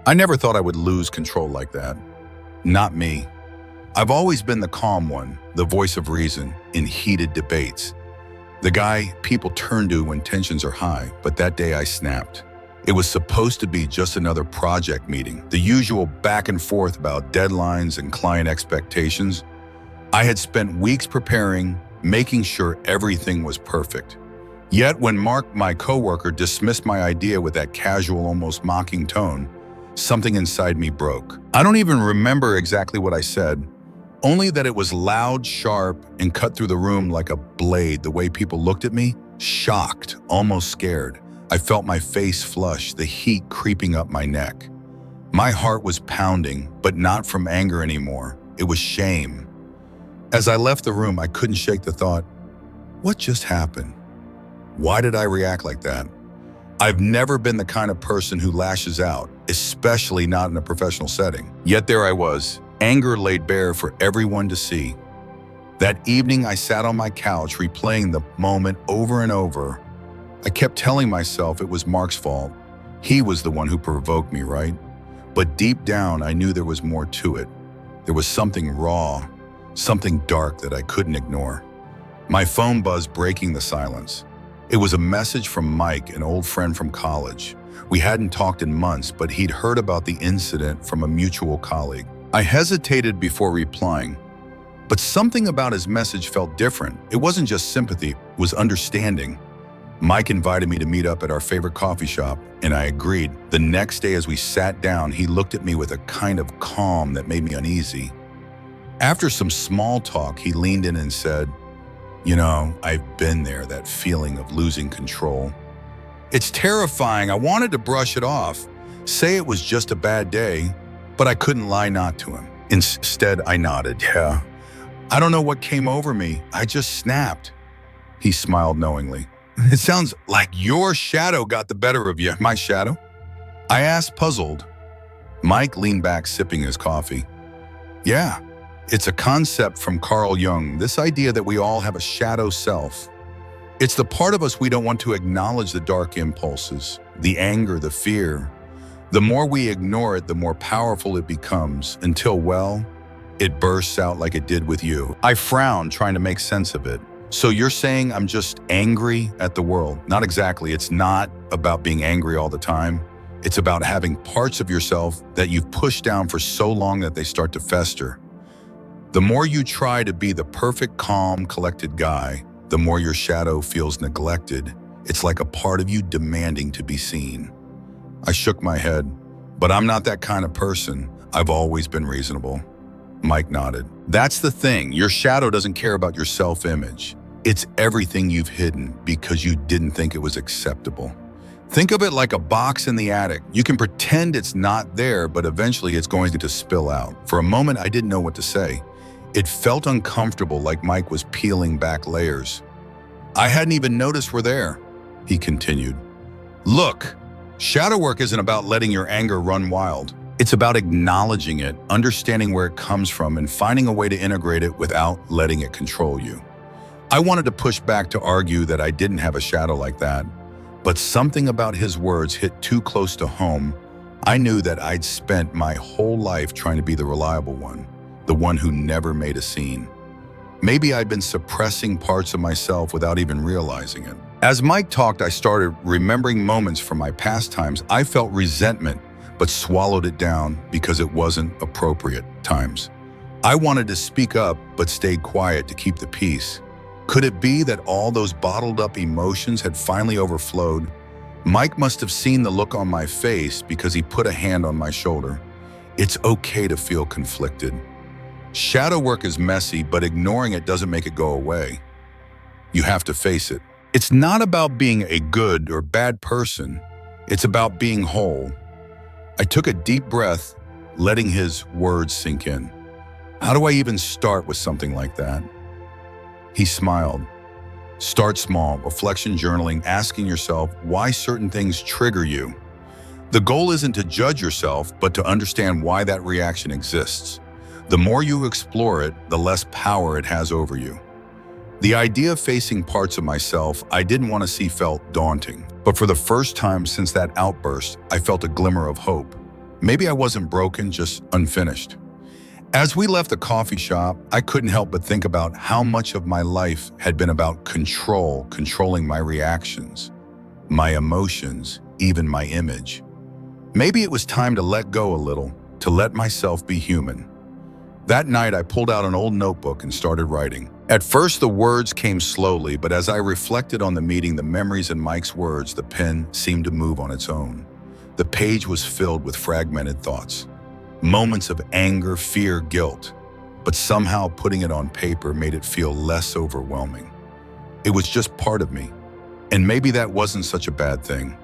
I never thought I would lose control like that. Not me. I've always been the calm one, the voice of reason in heated debates. The guy people turn to when tensions are high, but that day I snapped. It was supposed to be just another project meeting, the usual back and forth about deadlines and client expectations. I had spent weeks preparing, making sure everything was perfect. Yet when Mark, my coworker, dismissed my idea with that casual, almost mocking tone, something inside me broke. I don't even remember exactly what I said, only that it was loud, sharp, and cut through the room like a blade. The way people looked at me, shocked, almost scared. I felt my face flush, the heat creeping up my neck. My heart was pounding, but not from anger anymore. It was shame. As I left the room, I couldn't shake the thought, what just happened? Why did I react like that? I've never been the kind of person who lashes out, especially not in a professional setting. Yet there I was, anger laid bare for everyone to see. That evening, I sat on my couch replaying the moment over and over. I kept telling myself it was Mark's fault. He was the one who provoked me, right? But deep down, I knew there was more to it. There was something raw, something dark that I couldn't ignore. My phone buzzed, breaking the silence. It was a message from Mike, an old friend from college. We hadn't talked in months, but he'd heard about the incident from a mutual colleague. I hesitated before replying, but something about his message felt different. It wasn't just sympathy, it was understanding. Mike invited me to meet up at our favorite coffee shop, and I agreed. The next day as we sat down, he looked at me with a kind of calm that made me uneasy. After some small talk, he leaned in and said, "You know, I've been there, that feeling of losing control. It's terrifying. I wanted to brush it off, say it was just a bad day, but I couldn't lie not to him. Instead, I nodded. Yeah. I don't know what came over me. I just snapped." He smiled knowingly. "It sounds like your shadow got the better of you." "My shadow?" I asked, puzzled. Mike leaned back, sipping his coffee. "Yeah, it's a concept from Carl Jung, this idea that we all have a shadow self. It's the part of us we don't want to acknowledge, the dark impulses, the anger, the fear. The more we ignore it, the more powerful it becomes, until, well, it bursts out like it did with you." I frowned, trying to make sense of it. "So you're saying I'm just angry at the world?" "Not exactly. It's not about being angry all the time. It's about having parts of yourself that you've pushed down for so long that they start to fester. The more you try to be the perfect, calm, collected guy, the more your shadow feels neglected. It's like a part of you demanding to be seen." I shook my head. "But I'm not that kind of person. I've always been reasonable." Mike nodded. "That's the thing. Your shadow doesn't care about your self-image. It's everything you've hidden because you didn't think it was acceptable. Think of it like a box in the attic. You can pretend it's not there, but eventually it's going to spill out." For a moment, I didn't know what to say. It felt uncomfortable, like Mike was peeling back layers. "I hadn't even noticed we're there," he continued. "Look, shadow work isn't about letting your anger run wild. It's about acknowledging it, understanding where it comes from, and finding a way to integrate it without letting it control you." I wanted to push back to argue that I didn't have a shadow like that, but something about his words hit too close to home. I knew that I'd spent my whole life trying to be the reliable one, the one who never made a scene. Maybe I'd been suppressing parts of myself without even realizing it. As Mike talked, I started remembering moments from my past times. I felt resentment, but swallowed it down because it wasn't appropriate times. I wanted to speak up, but stayed quiet to keep the peace. Could it be that all those bottled up emotions had finally overflowed? Mike must have seen the look on my face because he put a hand on my shoulder. "It's okay to feel conflicted. Shadow work is messy, but ignoring it doesn't make it go away. You have to face it. It's not about being a good or bad person. It's about being whole." I took a deep breath, letting his words sink in. How do I even start with something like that? He smiled. "Start small, reflection journaling, asking yourself why certain things trigger you. The goal isn't to judge yourself, but to understand why that reaction exists. The more you explore it, the less power it has over you." The idea of facing parts of myself I didn't want to see felt daunting, but for the first time since that outburst, I felt a glimmer of hope. Maybe I wasn't broken, just unfinished. As we left the coffee shop, I couldn't help but think about how much of my life had been about controlling my reactions, my emotions, even my image. Maybe it was time to let go a little, to let myself be human. That night, I pulled out an old notebook and started writing. At first, the words came slowly, but as I reflected on the meeting, the memories and Mike's words, the pen seemed to move on its own. The page was filled with fragmented thoughts. Moments of anger, fear, guilt, but somehow putting it on paper made it feel less overwhelming. It was just part of me, and maybe that wasn't such a bad thing.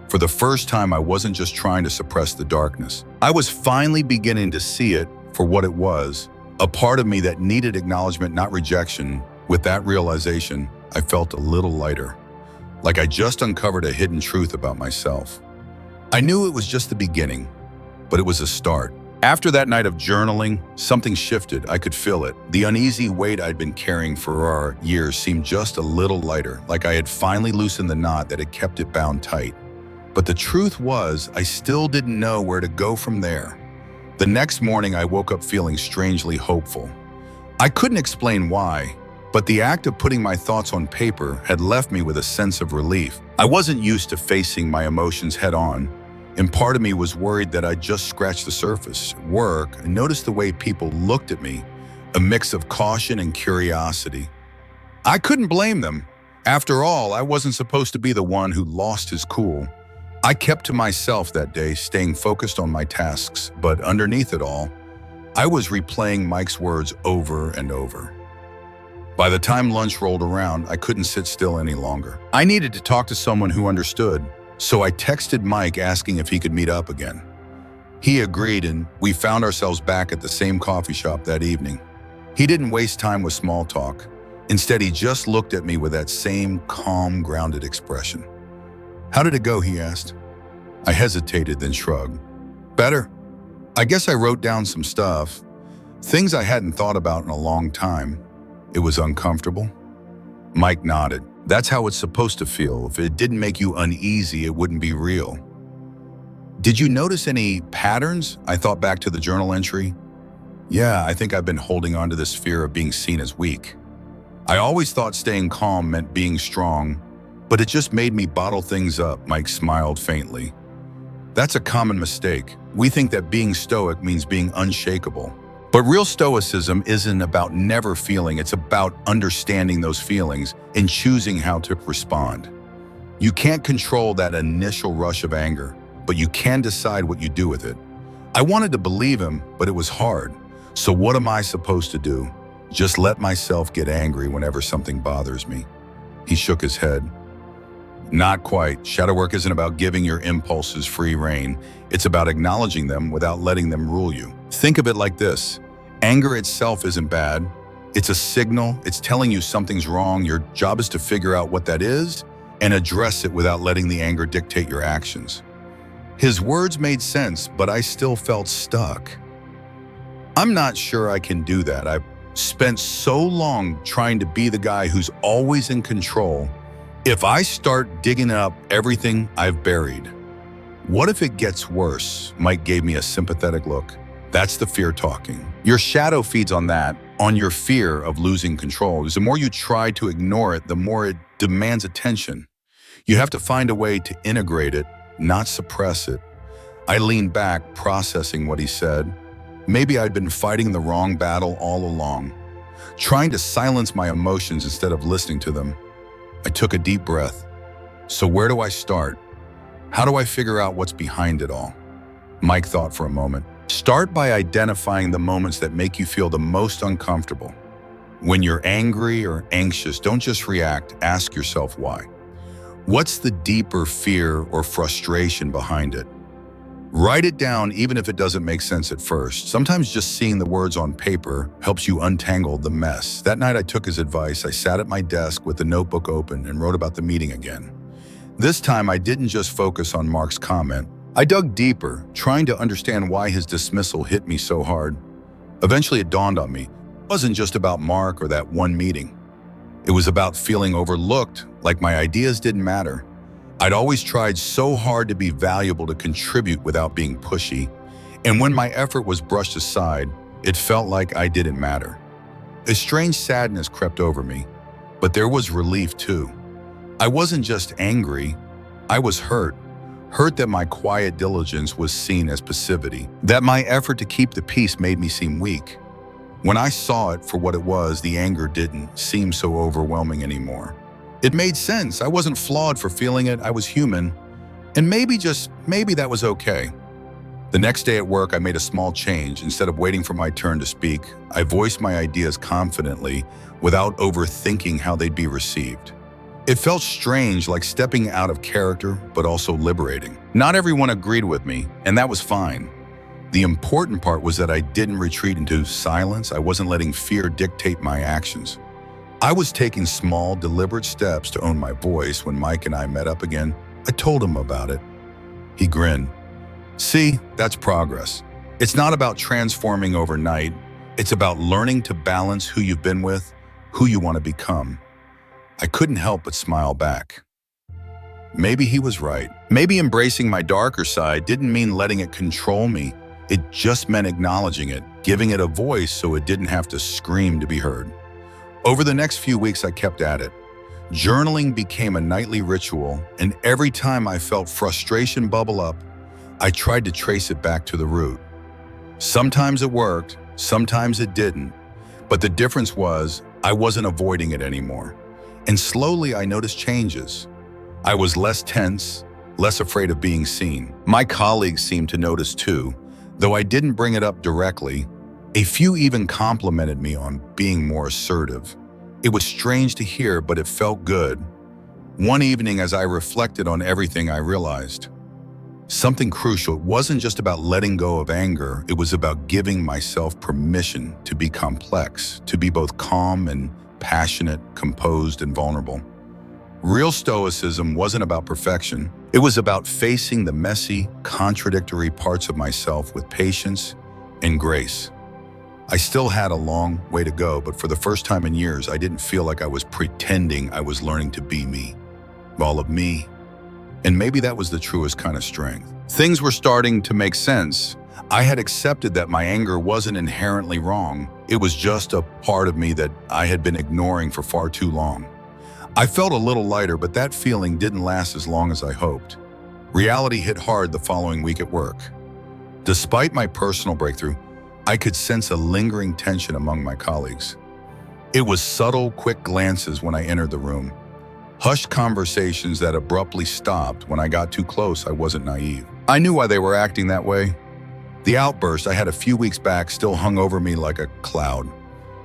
For the first time, I wasn't just trying to suppress the darkness. I was finally beginning to see it for what it was, a part of me that needed acknowledgement, not rejection. With that realization, I felt a little lighter, like I just uncovered a hidden truth about myself. I knew it was just the beginning, but it was a start. After that night of journaling, something shifted. I could feel it. The uneasy weight I'd been carrying for years seemed just a little lighter, like I had finally loosened the knot that had kept it bound tight. But the truth was, I still didn't know where to go from there. The next morning, I woke up feeling strangely hopeful. I couldn't explain why, but the act of putting my thoughts on paper had left me with a sense of relief. I wasn't used to facing my emotions head on, and part of me was worried that I'd just scratched the surface. At work, I noticed the way people looked at me, a mix of caution and curiosity. I couldn't blame them. After all, I wasn't supposed to be the one who lost his cool. I kept to myself that day, staying focused on my tasks, but underneath it all, I was replaying Mike's words over and over. By the time lunch rolled around, I couldn't sit still any longer. I needed to talk to someone who understood. So I texted Mike asking if he could meet up again. He agreed, and we found ourselves back at the same coffee shop that evening. He didn't waste time with small talk. Instead, he just looked at me with that same calm, grounded expression. "How did it go?" he asked. I hesitated, then shrugged. "Better. I guess I wrote down some stuff. Things I hadn't thought about in a long time. It was uncomfortable." Mike nodded. "That's how it's supposed to feel. If it didn't make you uneasy, it wouldn't be real." "Did you notice any patterns?" I thought back to the journal entry. "Yeah, I think I've been holding on to this fear of being seen as weak. I always thought staying calm meant being strong, but it just made me bottle things up." Mike smiled faintly. "That's a common mistake. We think that being stoic means being unshakable. But real stoicism isn't about never feeling, it's about understanding those feelings and choosing how to respond. You can't control that initial rush of anger, but you can decide what you do with it." I wanted to believe him, but it was hard. So what am I supposed to do? Just let myself get angry whenever something bothers me? He shook his head. "Not quite. Shadow work isn't about giving your impulses free rein. It's about acknowledging them without letting them rule you. Think of it like this. Anger itself isn't bad. It's a signal. It's telling you something's wrong. Your job is to figure out what that is and address it without letting the anger dictate your actions." His words made sense, but I still felt stuck. I'm not sure I can do that. I've spent so long trying to be the guy who's always in control. If I start digging up everything I've buried, what if it gets worse? Mike gave me a sympathetic look. That's the fear talking. Your shadow feeds on that, on your fear of losing control. The more you try to ignore it, the more it demands attention. You have to find a way to integrate it, not suppress it. I leaned back, processing what he said. Maybe I'd been fighting the wrong battle all along, trying to silence my emotions instead of listening to them. I took a deep breath. So where do I start? How do I figure out what's behind it all? Mike thought for a moment. Start by identifying the moments that make you feel the most uncomfortable. When you're angry or anxious, don't just react, ask yourself why. What's the deeper fear or frustration behind it? Write it down even if it doesn't make sense at first. Sometimes just seeing the words on paper helps you untangle the mess. That night I took his advice. I sat at my desk with the notebook open and wrote about the meeting again. This time I didn't just focus on Mark's comment. I dug deeper, trying to understand why his dismissal hit me so hard. Eventually it dawned on me. It wasn't just about Mark or that one meeting. It was about feeling overlooked, like my ideas didn't matter. I'd always tried so hard to be valuable, to contribute without being pushy, and when my effort was brushed aside, it felt like I didn't matter. A strange sadness crept over me, but there was relief too. I wasn't just angry, I was hurt. Hurt that my quiet diligence was seen as passivity, that my effort to keep the peace made me seem weak. When I saw it for what it was, the anger didn't seem so overwhelming anymore. It made sense. I wasn't flawed for feeling it, I was human. And maybe, just maybe, that was okay. The next day at work, I made a small change. Instead of waiting for my turn to speak, I voiced my ideas confidently without overthinking how they'd be received. It felt strange, like stepping out of character, but also liberating. Not everyone agreed with me, and that was fine. The important part was that I didn't retreat into silence. I wasn't letting fear dictate my actions. I was taking small, deliberate steps to own my voice. When Mike and I met up again, I told him about it. He grinned. See, that's progress. It's not about transforming overnight. It's about learning to balance who you've been with, who you want to become. I couldn't help but smile back. Maybe he was right. Maybe embracing my darker side didn't mean letting it control me. It just meant acknowledging it, giving it a voice so it didn't have to scream to be heard. Over the next few weeks, I kept at it. Journaling became a nightly ritual, and every time I felt frustration bubble up, I tried to trace it back to the root. Sometimes it worked, sometimes it didn't, but the difference was I wasn't avoiding it anymore. And slowly I noticed changes. I was less tense, less afraid of being seen. My colleagues seemed to notice too, though I didn't bring it up directly. A few even complimented me on being more assertive. It was strange to hear, but it felt good. One evening, as I reflected on everything, I realized something crucial. It wasn't just about letting go of anger. It was about giving myself permission to be complex, to be both calm and passionate, composed and vulnerable. Real Stoicism wasn't about perfection. It was about facing the messy, contradictory parts of myself with patience and grace. I still had a long way to go, but for the first time in years, I didn't feel like I was pretending. I was learning to be me, all of me. And maybe that was the truest kind of strength. Things were starting to make sense. I had accepted that my anger wasn't inherently wrong. It was just a part of me that I had been ignoring for far too long. I felt a little lighter, but that feeling didn't last as long as I hoped. Reality hit hard the following week at work. Despite my personal breakthrough, I could sense a lingering tension among my colleagues. It was subtle, quick glances when I entered the room. Hushed conversations that abruptly stopped. When I got too close, I wasn't naive. I knew why they were acting that way. The outburst I had a few weeks back still hung over me like a cloud.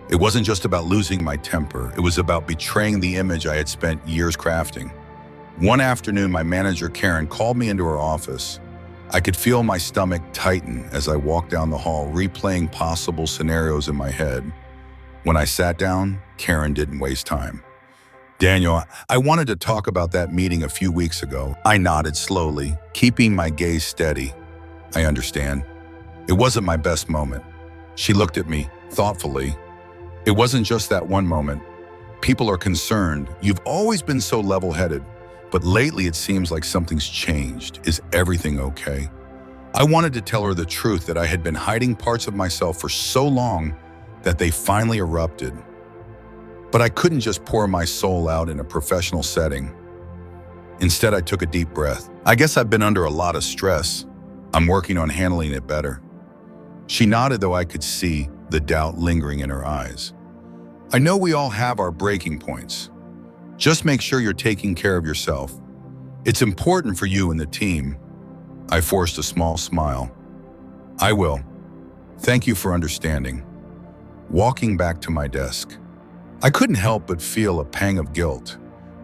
It wasn't just about losing my temper. It was about betraying the image I had spent years crafting. One afternoon, my manager, Karen, called me into her office. I could feel my stomach tighten as I walked down the hall, replaying possible scenarios in my head. When I sat down, Karen didn't waste time. "Daniel, I wanted to talk about that meeting a few weeks ago." I nodded slowly, keeping my gaze steady. "I understand. It wasn't my best moment." She looked at me thoughtfully. "It wasn't just that one moment. People are concerned. You've always been so level-headed, but lately it seems like something's changed. Is everything okay?" I wanted to tell her the truth, that I had been hiding parts of myself for so long that they finally erupted. But I couldn't just pour my soul out in a professional setting. Instead, I took a deep breath. "I guess I've been under a lot of stress. I'm working on handling it better." She nodded, though I could see the doubt lingering in her eyes. "I know we all have our breaking points. Just make sure you're taking care of yourself. It's important for you and the team." I forced a small smile. "I will. Thank you for understanding." Walking back to my desk, I couldn't help but feel a pang of guilt.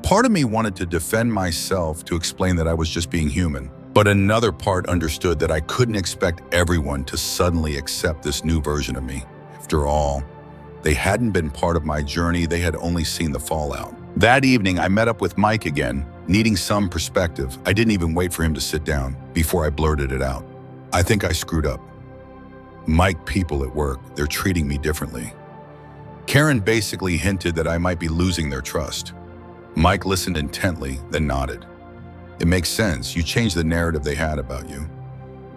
Part of me wanted to defend myself, to explain that I was just being human. But another part understood that I couldn't expect everyone to suddenly accept this new version of me. After all, they hadn't been part of my journey. They had only seen the fallout. That evening, I met up with Mike again, needing some perspective. I didn't even wait for him to sit down before I blurted it out. "I think I screwed up. Mike, people at work, they're treating me differently." Karen basically hinted that I might be losing their trust. Mike listened intently, then nodded. It makes sense. You change the narrative they had about you.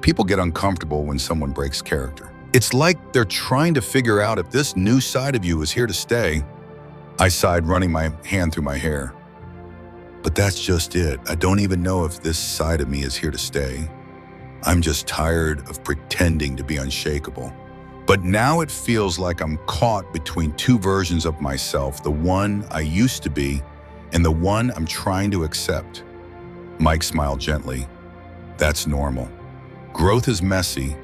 People get uncomfortable when someone breaks character. It's like they're trying to figure out if this new side of you is here to stay. I sighed, running my hand through my hair. But that's just it. I don't even know if this side of me is here to stay. I'm just tired of pretending to be unshakable. But now it feels like I'm caught between two versions of myself, the one I used to be and the one I'm trying to accept. Mike smiled gently. That's normal. Growth is messy.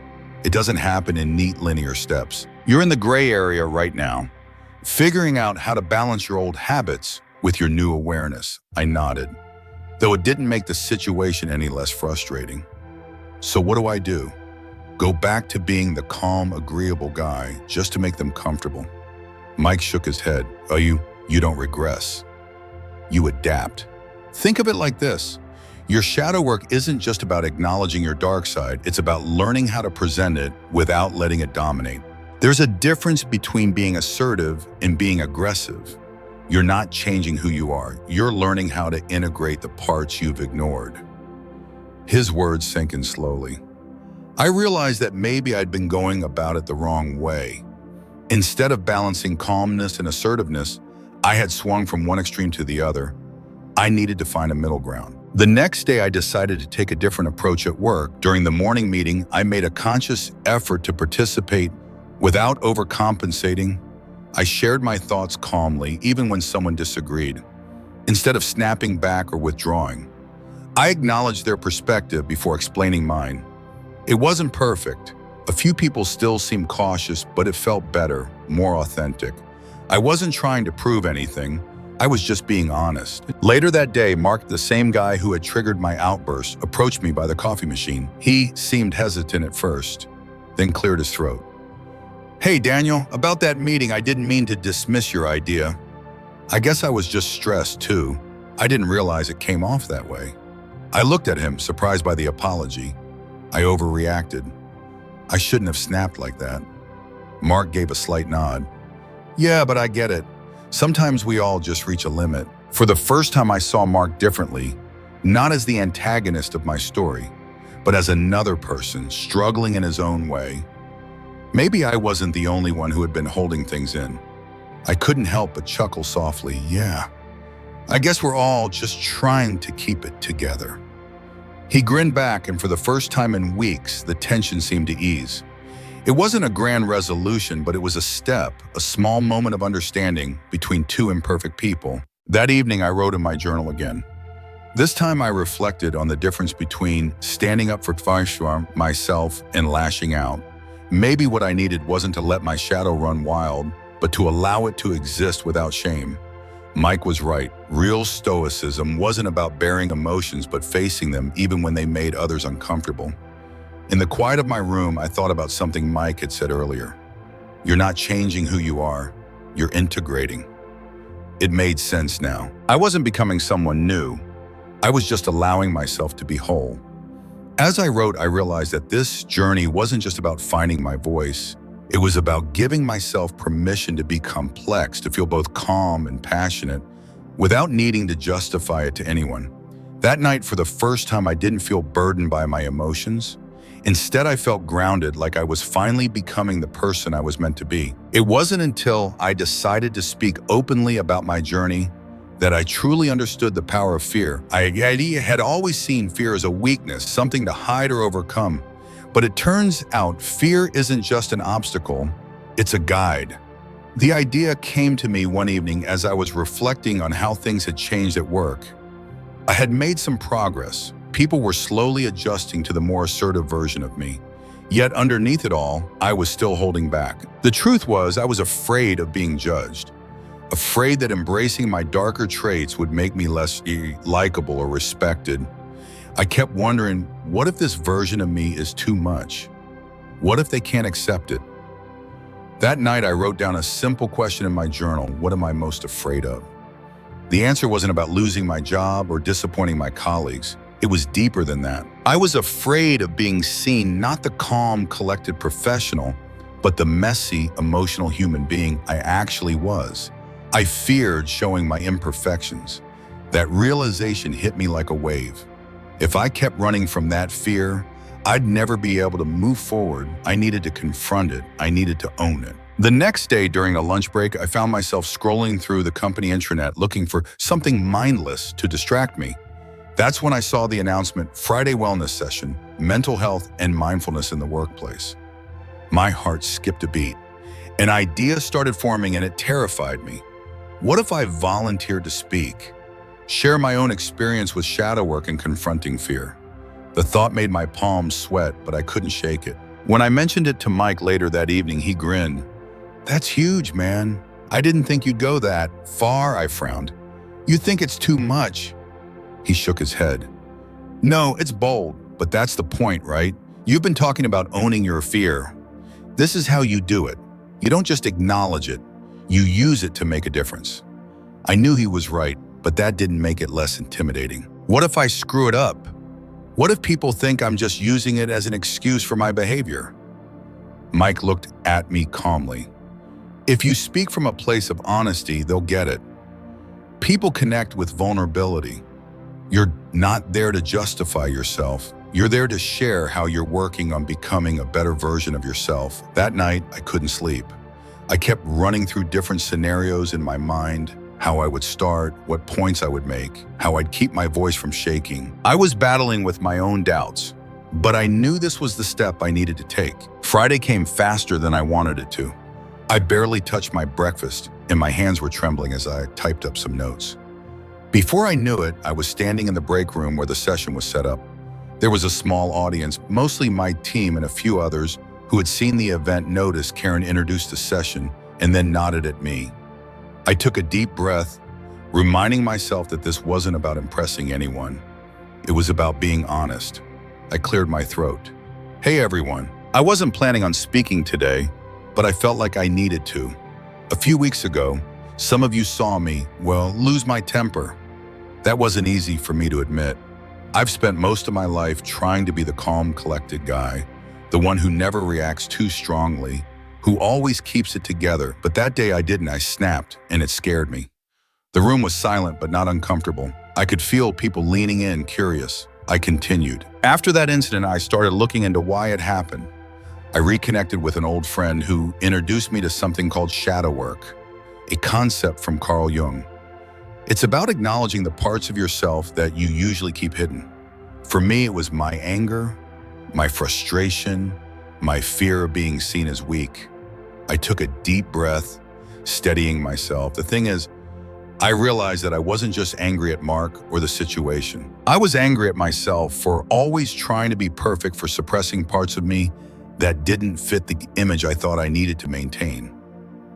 It doesn't happen in neat linear steps. You're in the gray area right now, figuring out how to balance your old habits with your new awareness. I nodded, though it didn't make the situation any less frustrating. So what do? Go back to being the calm, agreeable guy just to make them comfortable? Mike shook his head. Oh, you don't regress. You adapt. Think of it like this. Your shadow work isn't just about acknowledging your dark side. It's about learning how to present it without letting it dominate. There's a difference between being assertive and being aggressive. You're not changing who you are. You're learning how to integrate the parts you've ignored. His words sank in slowly. I realized that maybe I'd been going about it the wrong way. Instead of balancing calmness and assertiveness, I had swung from one extreme to the other. I needed to find a middle ground. The next day, I decided to take a different approach at work. During the morning meeting, I made a conscious effort to participate without overcompensating. I shared my thoughts calmly, even when someone disagreed. Instead of snapping back or withdrawing, I acknowledged their perspective before explaining mine. It wasn't perfect. A few people still seemed cautious, but it felt better, more authentic. I wasn't trying to prove anything. I was just being honest. Later that day, Mark, the same guy who had triggered my outburst, approached me by the coffee machine. He seemed hesitant at first, then cleared his throat. Hey, Daniel, about that meeting, I didn't mean to dismiss your idea. I guess I was just stressed too. I didn't realize it came off that way. I looked at him, surprised by the apology. I overreacted. I shouldn't have snapped like that. Mark gave a slight nod. Yeah, but I get it. Sometimes we all just reach a limit. For the first time, I saw Mark differently, not as the antagonist of my story, but as another person struggling in his own way. Maybe I wasn't the only one who had been holding things in. I couldn't help but chuckle softly. Yeah, I guess we're all just trying to keep it together. He grinned back, and for the first time in weeks, the tension seemed to ease. It wasn't a grand resolution, but it was a step, a small moment of understanding between two imperfect people. That evening, I wrote in my journal again. This time, I reflected on the difference between standing up for myself and lashing out. Maybe what I needed wasn't to let my shadow run wild, but to allow it to exist without shame. Mike was right. Real stoicism wasn't about bearing emotions, but facing them even when they made others uncomfortable. In the quiet of my room, I thought about something Mike had said earlier. You're not changing who you are, you're integrating. It made sense now. I wasn't becoming someone new. I was just allowing myself to be whole. As I wrote, I realized that this journey wasn't just about finding my voice. It was about giving myself permission to be complex, to feel both calm and passionate, without needing to justify it to anyone. That night, for the first time, I didn't feel burdened by my emotions. Instead, I felt grounded, like I was finally becoming the person I was meant to be. It wasn't until I decided to speak openly about my journey that I truly understood the power of fear. I had always seen fear as a weakness, something to hide or overcome. But it turns out fear isn't just an obstacle, it's a guide. The idea came to me one evening as I was reflecting on how things had changed at work. I had made some progress. People were slowly adjusting to the more assertive version of me. Yet underneath it all, I was still holding back. The truth was, I was afraid of being judged. Afraid that embracing my darker traits would make me less likable or respected. I kept wondering, what if this version of me is too much? What if they can't accept it? That night, I wrote down a simple question in my journal: what am I most afraid of? The answer wasn't about losing my job or disappointing my colleagues. It was deeper than that. I was afraid of being seen, not the calm, collected professional, but the messy, emotional human being I actually was. I feared showing my imperfections. That realization hit me like a wave. If I kept running from that fear, I'd never be able to move forward. I needed to confront it. I needed to own it. The next day during a lunch break, I found myself scrolling through the company intranet looking for something mindless to distract me. That's when I saw the announcement, Friday Wellness Session, Mental Health and Mindfulness in the Workplace. My heart skipped a beat. An idea started forming and it terrified me. What if I volunteered to speak? Share my own experience with shadow work and confronting fear. The thought made my palms sweat, but I couldn't shake it. When I mentioned it to Mike later that evening, he grinned. "That's huge, man. I didn't think you'd go that far," I frowned. "You think it's too much?" He shook his head. "No, it's bold, but that's the point, right? You've been talking about owning your fear. This is how you do it. You don't just acknowledge it. You use it to make a difference." I knew he was right, but that didn't make it less intimidating. What if I screw it up? What if people think I'm just using it as an excuse for my behavior? Mike looked at me calmly. "If you speak from a place of honesty, they'll get it. People connect with vulnerability. You're not there to justify yourself. You're there to share how you're working on becoming a better version of yourself." That night, I couldn't sleep. I kept running through different scenarios in my mind, how I would start, what points I would make, how I'd keep my voice from shaking. I was battling with my own doubts, but I knew this was the step I needed to take. Friday came faster than I wanted it to. I barely touched my breakfast, and my hands were trembling as I typed up some notes. Before I knew it, I was standing in the break room where the session was set up. There was a small audience, mostly my team and a few others who had seen the event notice Karen introduced the session and then nodded at me. I took a deep breath, reminding myself that this wasn't about impressing anyone. It was about being honest. I cleared my throat. "Hey everyone, I wasn't planning on speaking today, but I felt like I needed to. A few weeks ago, some of you saw me, lose my temper. That wasn't easy for me to admit. I've spent most of my life trying to be the calm, collected guy, the one who never reacts too strongly, who always keeps it together, but that day I didn't. I snapped, and it scared me. The room was silent but not uncomfortable. I could feel people leaning in, curious. I continued. After that incident, I started looking into why it happened. I reconnected with an old friend who introduced me to something called shadow work, a concept from Carl Jung. It's about acknowledging the parts of yourself that you usually keep hidden. For me, it was my anger, my frustration, my fear of being seen as weak. I took a deep breath, steadying myself. The thing is, I realized that I wasn't just angry at Mark or the situation. I was angry at myself for always trying to be perfect, for suppressing parts of me that didn't fit the image I thought I needed to maintain.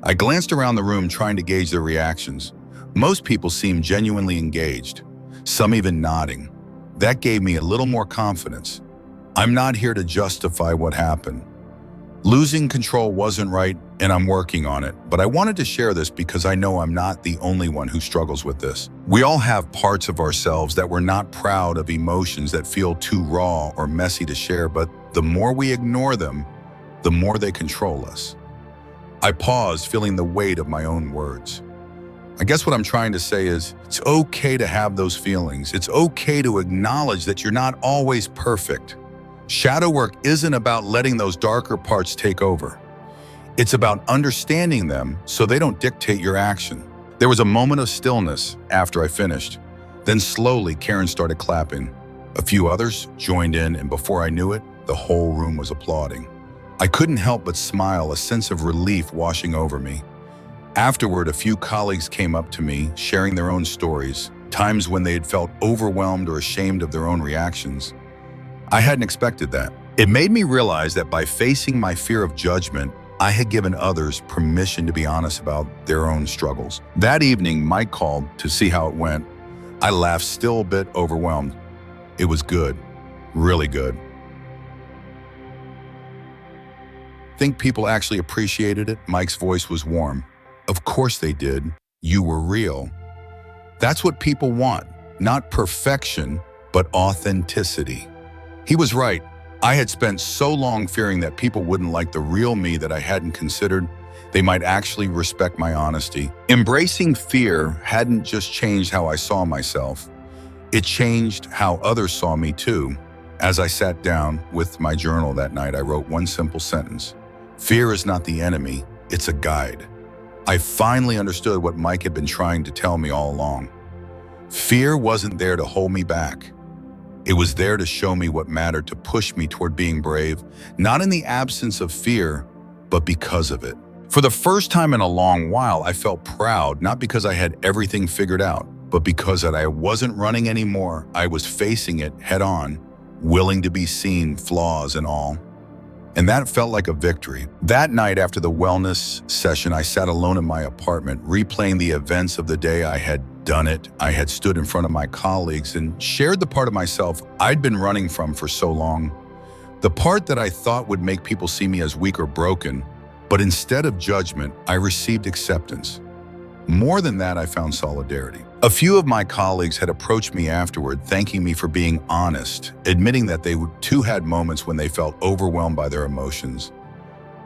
I glanced around the room trying to gauge their reactions. Most people seemed genuinely engaged, some even nodding. That gave me a little more confidence. I'm not here to justify what happened. Losing control wasn't right, and I'm working on it. But I wanted to share this because I know I'm not the only one who struggles with this. We all have parts of ourselves that we're not proud of, emotions that feel too raw or messy to share, but the more we ignore them, the more they control us. I paused, feeling the weight of my own words. I guess what I'm trying to say is, it's okay to have those feelings. It's okay to acknowledge that you're not always perfect. Shadow work isn't about letting those darker parts take over. It's about understanding them so they don't dictate your action. There was a moment of stillness after I finished. Then slowly, Karen started clapping. A few others joined in, and before I knew it, the whole room was applauding. I couldn't help but smile, a sense of relief washing over me. Afterward, a few colleagues came up to me, sharing their own stories, times when they had felt overwhelmed or ashamed of their own reactions. I hadn't expected that. It made me realize that by facing my fear of judgment, I had given others permission to be honest about their own struggles. That evening, Mike called to see how it went. I laughed, still a bit overwhelmed. It was good, really good. Think people actually appreciated it? Mike's voice was warm. Of course they did. You were real. That's what people want, not perfection, but authenticity. He was right. I had spent so long fearing that people wouldn't like the real me that I hadn't considered they might actually respect my honesty. Embracing fear hadn't just changed how I saw myself. It changed how others saw me too. As I sat down with my journal that night, I wrote one simple sentence. Fear is not the enemy, it's a guide. I finally understood what Mike had been trying to tell me all along. Fear wasn't there to hold me back. It was there to show me what mattered, to push me toward being brave, not in the absence of fear, but because of it. For the first time in a long while, I felt proud, not because I had everything figured out, but because that I wasn't running anymore. I was facing it head on, willing to be seen, flaws and all. And that felt like a victory. That night after the wellness session, I sat alone in my apartment, replaying the events of the day I had done it. I had stood in front of my colleagues and shared the part of myself I'd been running from for so long. The part that I thought would make people see me as weak or broken. But instead of judgment, I received acceptance. More than that, I found solidarity. A few of my colleagues had approached me afterward, thanking me for being honest, admitting that they too had moments when they felt overwhelmed by their emotions.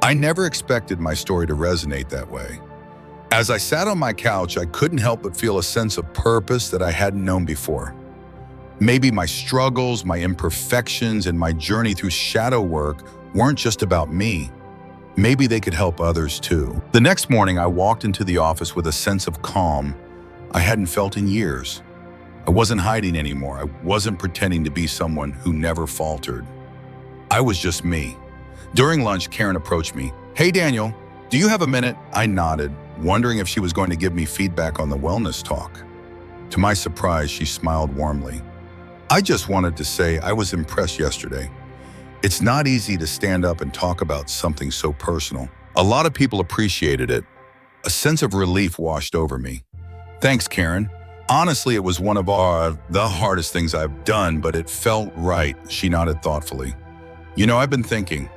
I never expected my story to resonate that way. As I sat on my couch, I couldn't help but feel a sense of purpose that I hadn't known before. Maybe my struggles, my imperfections, and my journey through shadow work weren't just about me. Maybe they could help others too. The next morning, I walked into the office with a sense of calm I hadn't felt in years. I wasn't hiding anymore. I wasn't pretending to be someone who never faltered. I was just me. During lunch, Karen approached me. "Hey, Daniel, do you have a minute?" I nodded, wondering if she was going to give me feedback on the wellness talk. To my surprise, she smiled warmly. "I just wanted to say I was impressed yesterday. It's not easy to stand up and talk about something so personal. A lot of people appreciated it." A sense of relief washed over me. "Thanks, Karen. Honestly, it was one of the hardest things I've done, but it felt right," she nodded thoughtfully. "You know, I've been thinking.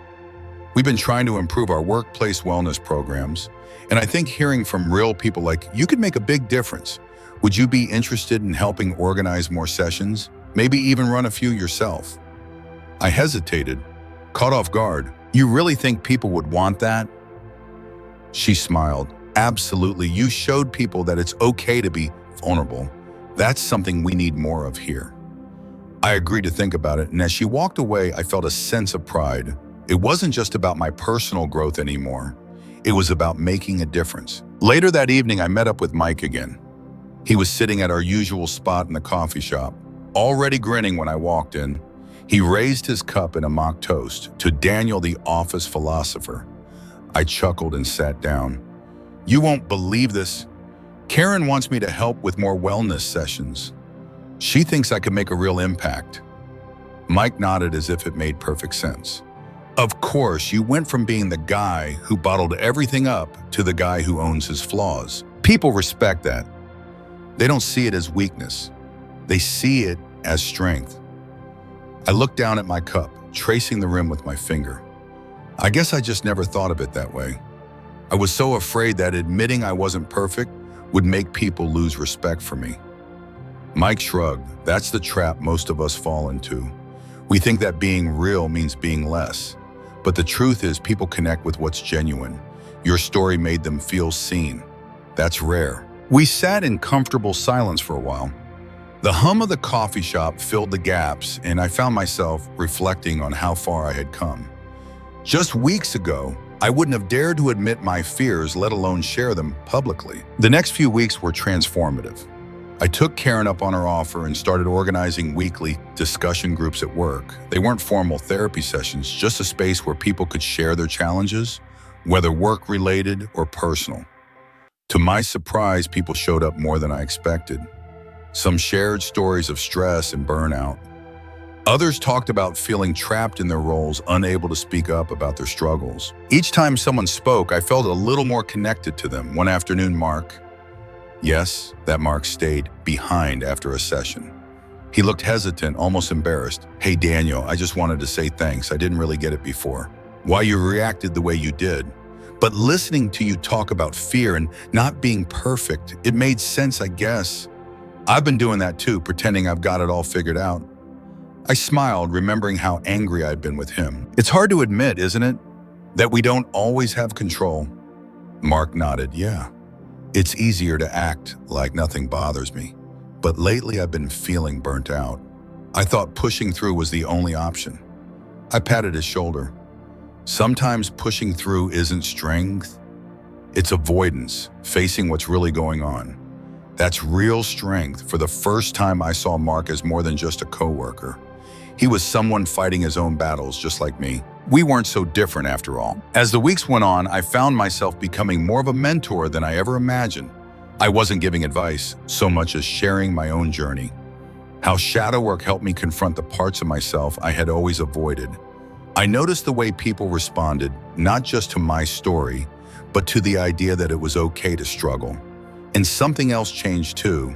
We've been trying to improve our workplace wellness programs, and I think hearing from real people like you could make a big difference. Would you be interested in helping organize more sessions? Maybe even run a few yourself?" I hesitated, caught off guard. "You really think people would want that?" She smiled. "Absolutely. You showed people that it's okay to be vulnerable. That's something we need more of here." I agreed to think about it, and as she walked away, I felt a sense of pride. It wasn't just about my personal growth anymore. It was about making a difference. Later that evening, I met up with Mike again. He was sitting at our usual spot in the coffee shop, already grinning when I walked in. He raised his cup in a mock toast to Daniel, the office philosopher. I chuckled and sat down. "You won't believe this. Karen wants me to help with more wellness sessions. She thinks I could make a real impact." Mike nodded as if it made perfect sense. "Of course, you went from being the guy who bottled everything up to the guy who owns his flaws. People respect that. They don't see it as weakness. They see it as strength." I looked down at my cup, tracing the rim with my finger. I guess I just never thought of it that way. I was so afraid that admitting I wasn't perfect would make people lose respect for me. Mike shrugged. "That's the trap most of us fall into. We think that being real means being less. But the truth is people connect with what's genuine. Your story made them feel seen. That's rare." We sat in comfortable silence for a while. The hum of the coffee shop filled the gaps, and I found myself reflecting on how far I had come. Just weeks ago, I wouldn't have dared to admit my fears, let alone share them publicly. The next few weeks were transformative. I took Karen up on her offer and started organizing weekly discussion groups at work. They weren't formal therapy sessions, just a space where people could share their challenges, whether work-related or personal. To my surprise, people showed up more than I expected. Some shared stories of stress and burnout. Others talked about feeling trapped in their roles, unable to speak up about their struggles. Each time someone spoke, I felt a little more connected to them. One afternoon, Yes, that Mark stayed behind after a session. He looked hesitant, almost embarrassed. "Hey, Daniel, I just wanted to say thanks. I didn't really get it before. Why you reacted the way you did. But listening to you talk about fear and not being perfect, it made sense, I guess. I've been doing that too, pretending I've got it all figured out." I smiled, remembering how angry I'd been with him. "It's hard to admit, isn't it, that we don't always have control?" Mark nodded. "Yeah. It's easier to act like nothing bothers me. But lately I've been feeling burnt out. I thought pushing through was the only option. I patted his shoulder. Sometimes pushing through isn't strength, it's avoidance, facing what's really going on. That's real strength. For the first time, I saw Mark as more than just a coworker. He was someone fighting his own battles, just like me. We weren't so different after all. As the weeks went on, I found myself becoming more of a mentor than I ever imagined. I wasn't giving advice so much as sharing my own journey. How shadow work helped me confront the parts of myself I had always avoided. I noticed the way people responded, not just to my story, but to the idea that it was okay to struggle. And something else changed too.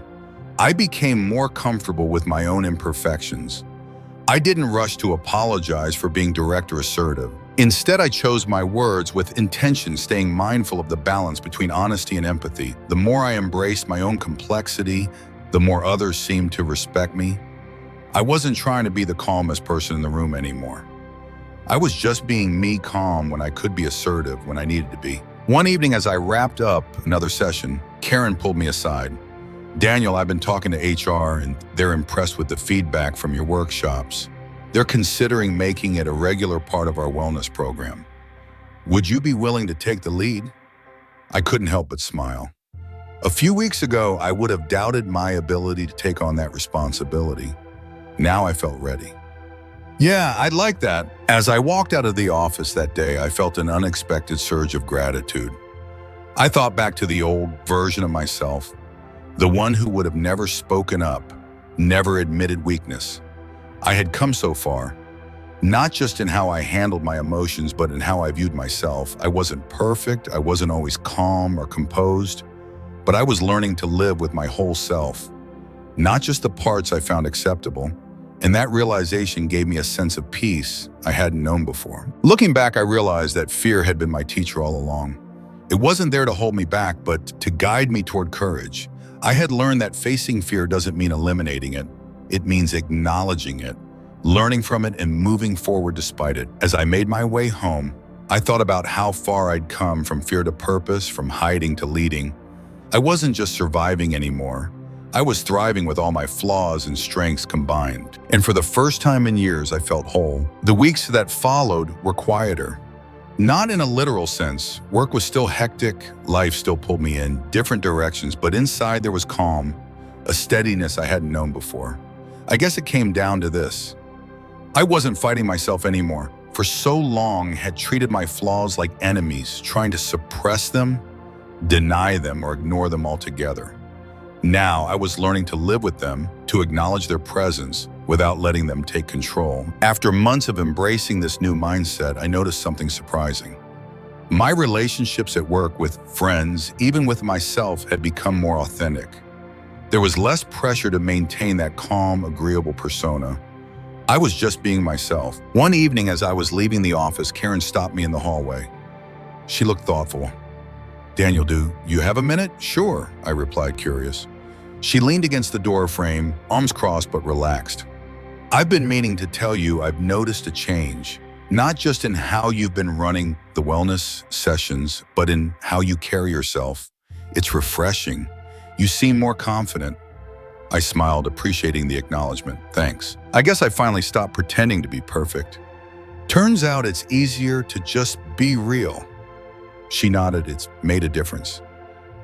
I became more comfortable with my own imperfections. I didn't rush to apologize for being direct or assertive. Instead, I chose my words with intention, staying mindful of the balance between honesty and empathy. The more I embraced my own complexity, the more others seemed to respect me. I wasn't trying to be the calmest person in the room anymore. I was just being me, calm when I could be, assertive when I needed to be. One evening as I wrapped up another session, Karen pulled me aside. "Daniel, I've been talking to HR and they're impressed with the feedback from your workshops. They're considering making it a regular part of our wellness program. Would you be willing to take the lead?" I couldn't help but smile. A few weeks ago, I would have doubted my ability to take on that responsibility. Now I felt ready. "Yeah, I'd like that." As I walked out of the office that day, I felt an unexpected surge of gratitude. I thought back to the old version of myself, the one who would have never spoken up, never admitted weakness. I had come so far, not just in how I handled my emotions, but in how I viewed myself. I wasn't perfect, I wasn't always calm or composed, but I was learning to live with my whole self, not just the parts I found acceptable. And that realization gave me a sense of peace I hadn't known before. Looking back, I realized that fear had been my teacher all along. It wasn't there to hold me back, but to guide me toward courage. I had learned that facing fear doesn't mean eliminating it. It means acknowledging it, learning from it, and moving forward despite it. As I made my way home, I thought about how far I'd come from fear to purpose, from hiding to leading. I wasn't just surviving anymore. I was thriving with all my flaws and strengths combined. And for the first time in years, I felt whole. The weeks that followed were quieter. Not in a literal sense. Work was still hectic, life still pulled me in different directions, but inside there was calm, a steadiness I hadn't known before. I guess it came down to this. I wasn't fighting myself anymore. For so long, had treated my flaws like enemies, trying to suppress them, deny them, or ignore them altogether. Now I was learning to live with them, to acknowledge their presence without letting them take control. After months of embracing this new mindset, I noticed something surprising. My relationships at work with friends, even with myself, had become more authentic. There was less pressure to maintain that calm, agreeable persona. I was just being myself. One evening as I was leaving the office, Karen stopped me in the hallway. She looked thoughtful. "Daniel, do you have a minute?" "Sure," I replied, curious. She leaned against the door frame, arms crossed but relaxed. "I've been meaning to tell you I've noticed a change, not just in how you've been running the wellness sessions, but in how you carry yourself. It's refreshing. You seem more confident." I smiled, appreciating the acknowledgement. "Thanks. I guess I finally stopped pretending to be perfect. Turns out it's easier to just be real." She nodded. "It's made a difference.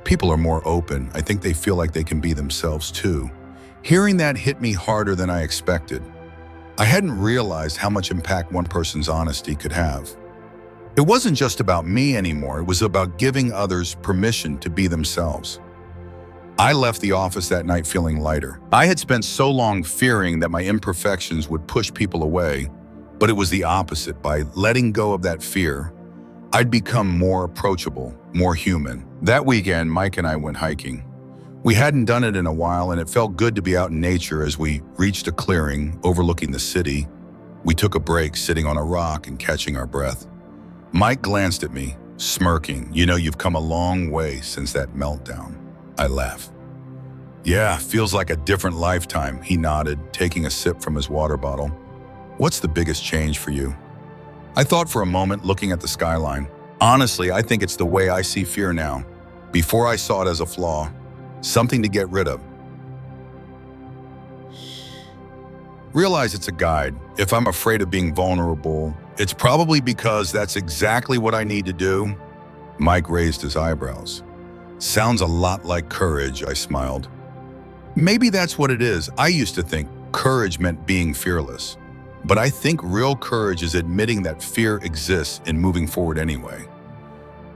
People are more open. I think they feel like they can be themselves too." Hearing that hit me harder than I expected. I hadn't realized how much impact one person's honesty could have. It wasn't just about me anymore. It was about giving others permission to be themselves. I left the office that night feeling lighter. I had spent so long fearing that my imperfections would push people away, but it was the opposite. By letting go of that fear, I'd become more approachable, more human. That weekend, Mike and I went hiking. We hadn't done it in a while, and it felt good to be out in nature. As we reached a clearing overlooking the city, we took a break, sitting on a rock and catching our breath. Mike glanced at me, smirking. "You know, you've come a long way since that meltdown." I laughed. "Yeah, feels like a different lifetime," he nodded, taking a sip from his water bottle. "What's the biggest change for you?" I thought for a moment, looking at the skyline. "Honestly, I think it's the way I see fear now. Before I saw it as a flaw, something to get rid of. Realize it's a guide. If I'm afraid of being vulnerable, it's probably because that's exactly what I need to do. Mike raised his eyebrows. Sounds a lot like courage, I smiled. Maybe that's what it is. I used to think courage meant being fearless. But I think real courage is admitting that fear exists and moving forward anyway.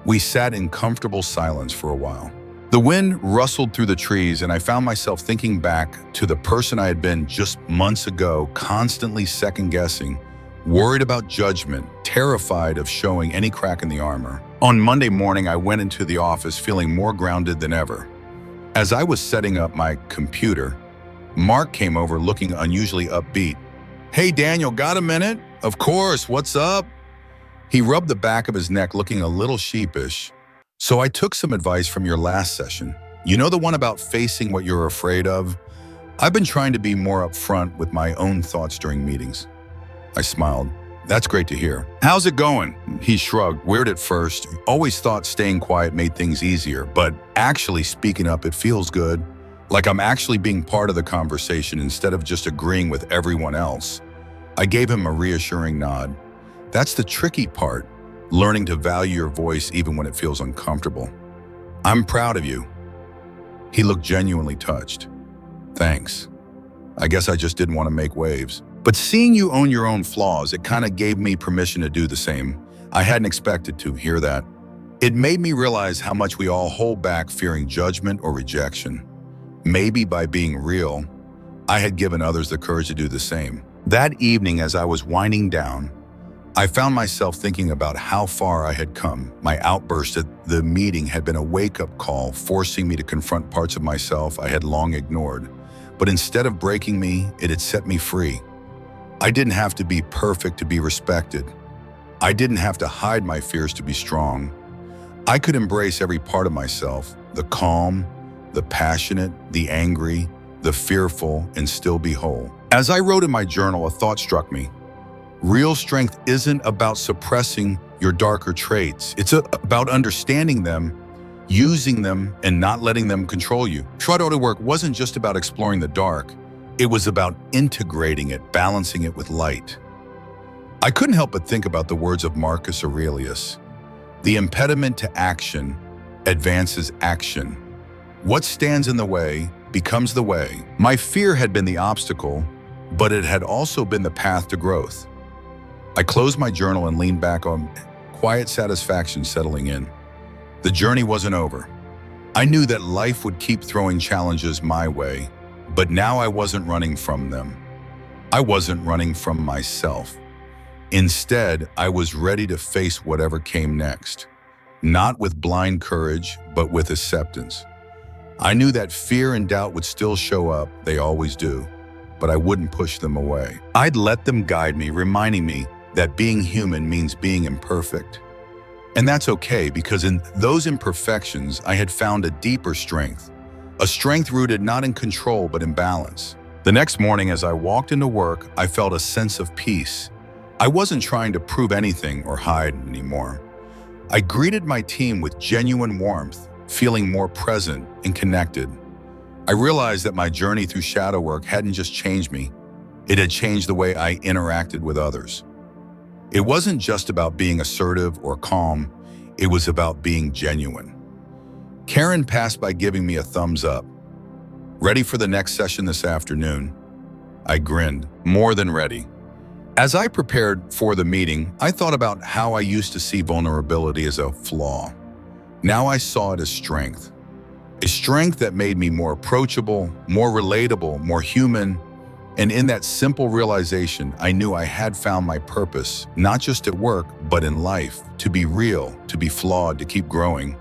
We sat in comfortable silence for a while. The wind rustled through the trees, and I found myself thinking back to the person I had been just months ago, constantly second-guessing, worried about judgment, terrified of showing any crack in the armor. On Monday morning, I went into the office feeling more grounded than ever. As I was setting up my computer, Mark came over looking unusually upbeat. "Hey Daniel, got a minute?" "Of course, what's up?" He rubbed the back of his neck looking a little sheepish. "So I took some advice from your last session. You know, the one about facing what you're afraid of? I've been trying to be more upfront with my own thoughts during meetings." I smiled. "That's great to hear. How's it going?" He shrugged. "Weird at first. Always thought staying quiet made things easier, but actually speaking up, it feels good. Like I'm actually being part of the conversation instead of just agreeing with everyone else." I gave him a reassuring nod. That's the tricky part, learning to value your voice even when it feels uncomfortable. "I'm proud of you." He looked genuinely touched. "Thanks. I guess I just didn't want to make waves. But seeing you own your own flaws, it kind of gave me permission to do the same. I hadn't expected to hear that. It made me realize how much we all hold back fearing judgment or rejection. Maybe by being real, I had given others the courage to do the same. That evening, as I was winding down, I found myself thinking about how far I had come. My outburst at the meeting had been a wake-up call, forcing me to confront parts of myself I had long ignored. But instead of breaking me, it had set me free. I didn't have to be perfect to be respected. I didn't have to hide my fears to be strong. I could embrace every part of myself, the calm, the passionate, the angry, the fearful, and still be whole. As I wrote in my journal, a thought struck me. Real strength isn't about suppressing your darker traits. It's about understanding them, using them, and not letting them control you. Shadow work wasn't just about exploring the dark. It was about integrating it, balancing it with light. I couldn't help but think about the words of Marcus Aurelius. The impediment to action advances action. What stands in the way becomes the way. My fear had been the obstacle, but it had also been the path to growth. I closed my journal and leaned back on quiet satisfaction settling in. The journey wasn't over. I knew that life would keep throwing challenges my way, but now I wasn't running from them. I wasn't running from myself. Instead, I was ready to face whatever came next, not with blind courage, but with acceptance. I knew that fear and doubt would still show up, they always do, but I wouldn't push them away. I'd let them guide me, reminding me that being human means being imperfect. And that's okay, because in those imperfections, I had found a deeper strength, a strength rooted not in control, but in balance. The next morning, as I walked into work, I felt a sense of peace. I wasn't trying to prove anything or hide anymore. I greeted my team with genuine warmth, feeling more present and connected. I realized that my journey through shadow work hadn't just changed me, it had changed the way I interacted with others. It wasn't just about being assertive or calm, it was about being genuine. Karen passed by giving me a thumbs up. "Ready for the next session this afternoon?" I grinned, more than ready. As I prepared for the meeting, I thought about how I used to see vulnerability as a flaw. Now I saw it as strength. A strength that made me more approachable, more relatable, more human. And in that simple realization, I knew I had found my purpose, not just at work, but in life, to be real, to be flawed, to keep growing,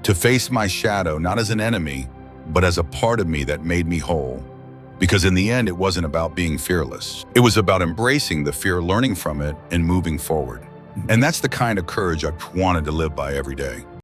to face my shadow, not as an enemy, but as a part of me that made me whole. Because in the end, it wasn't about being fearless. It was about embracing the fear, learning from it, and moving forward. And that's the kind of courage I wanted to live by every day.